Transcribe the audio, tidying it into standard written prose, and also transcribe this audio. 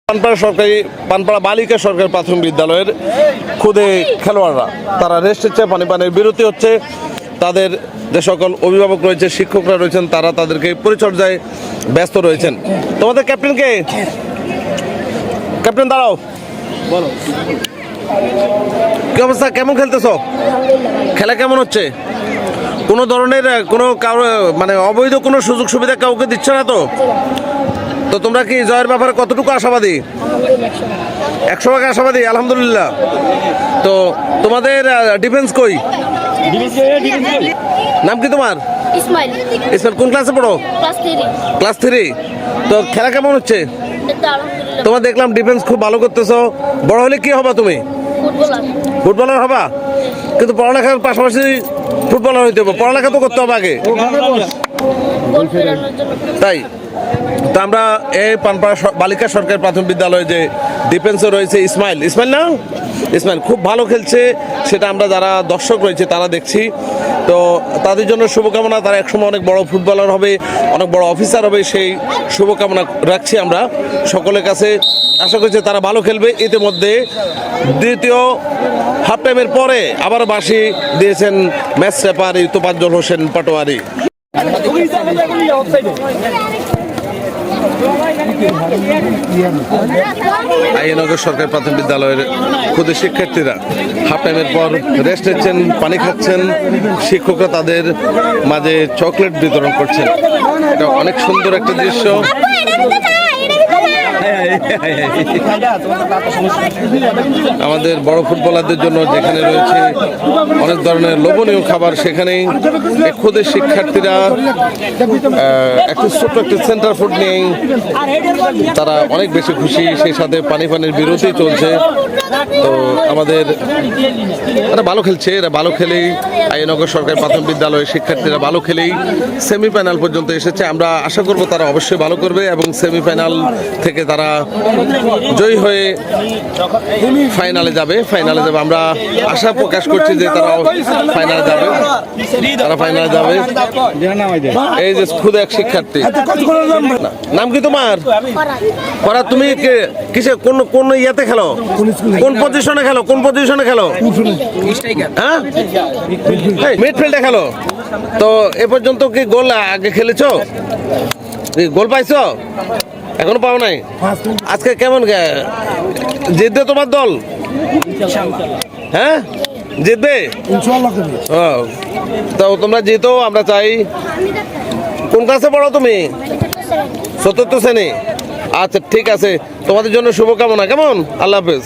পানপাড়া বালিকা সরকারি প্রাথমিক বিদ্যালয়ের খুদে খেলোয়াড়রা তারা রেস্ট হচ্ছে, পানির বিরতি হচ্ছে। তাদের যে সকল অভিভাবক রয়েছে, শিক্ষকরা রয়েছেন, তারা তাদেরকে পরিচর্যায় ব্যস্ত রয়েছেন। তোমাদের ক্যাপ্টেনকে, ক্যাপ্টেন দাঁড়াও, বলো কি অবস্থা, কেমন খেলতেছ? খেলা কেমন হচ্ছে? কোনো ধরনের কোনো মানে অবৈধ কোনো সুযোগ সুবিধা কাউকে দিচ্ছে না তো? তো তোমরা কি জয়ের ব্যাপারে কতটুকু আশাবাদী? 100% আশাবাদী, আলহামদুলিল্লাহ। তো তোমাদের ডিফেন্স কই? নাম কি তোমার? ইসমাইল। ইসমাইল কোন ক্লাসে পড়ো? ক্লাস 3। তো খেলা কেমন হচ্ছে? তোমার দেখলাম ডিফেন্স খুব ভালো করতেছো। বড় হলে কি হবা তুমি? ফুটবলার হবা? কিন্তু পড়ালেখার পাশাপাশি ফুটবলার হইতে হবে, পড়ালেখা তো করতে হবে আগে, তাই তো আমরা এই পানপাড়া বালিকা সরকারি প্রাথমিক বিদ্যালয়ে যে ডিফেন্সে রয়েছে ইসমাইল না, ইসমাইল খুব ভালো খেলছে, সেটা আমরা যারা দর্শক রয়েছে তারা দেখছি। তো তাদের জন্য শুভকামনা, তারা একসময় অনেক বড় ফুটবলার হবে, অনেক বড় অফিসার হবে, সেই শুভকামনা রাখছি আমরা সকলের কাছে। আশা করছি তারা ভালো খেলবে। ইতিমধ্যে দ্বিতীয় হাফ টাইমের পরে আবার বাঁশি দিয়েছেন ম্যাচ রেফারি তোফাজ্জল হোসেন পাটোয়ারি। আইনগর সরকারি প্রাথমিক বিদ্যালয়ের ক্ষুদে শিক্ষার্থীরা হাফ টাইমের পর রেস্ট নিচ্ছেন, পানি খাচ্ছেন, শিক্ষকরা তাদের মাঝে চকলেট বিতরণ করছেন। এটা অনেক সুন্দর একটা দৃশ্য। আমাদের বড় ফুটবলারদের জন্য যেখানে রয়েছে অনেক ধরনের লোভনীয় খাবার, সেখানেই ক্ষুদে শিক্ষার্থীরা একটি ছোট্ট একটি সেন্টার ফুড নিয়ে তারা অনেক বেশি খুশি। সেই সাথে পানির বিরতি চলছে। তো আমাদের এরা ভালো খেলছে, এরা ভালো খেলেই আইনগর সরকারি প্রাথমিক বিদ্যালয়ের শিক্ষার্থীরা ভালো খেলেই সেমিফাইনাল পর্যন্ত এসেছে। আমরা আশা করব তারা অবশ্যই ভালো করবে এবং সেমিফাইনাল থেকে তারা জয়ী হয়ে ফাইনালে যাবে। আমরা আশা প্রকাশ করছি যে তারা ফাইনালে যাবে। এই যে খুদে এক শিক্ষার্থী, নাম কি তোমার? ফরাদ। তুমি কিসে কোন ইয়াতে খেলো? কোন পজিশনে খেলো? হ্যাঁ, মিডফিল্ডে খেলো। তো এ পর্যন্ত কি গোল আগে খেলেছো? গোল পাইছো? এখনো পাও নাই? আজকে কেমন জিতবে তোমার দল? হ্যাঁ, জিতবে তো তোমরা জিতো, আমরা চাই। কোন ক্লাসে পড়ো তুমি? 4th শ্রেণী। আচ্ছা ঠিক আছে, তোমাদের জন্য শুভকামনা। কেমন? আল্লাহ হাফেজ।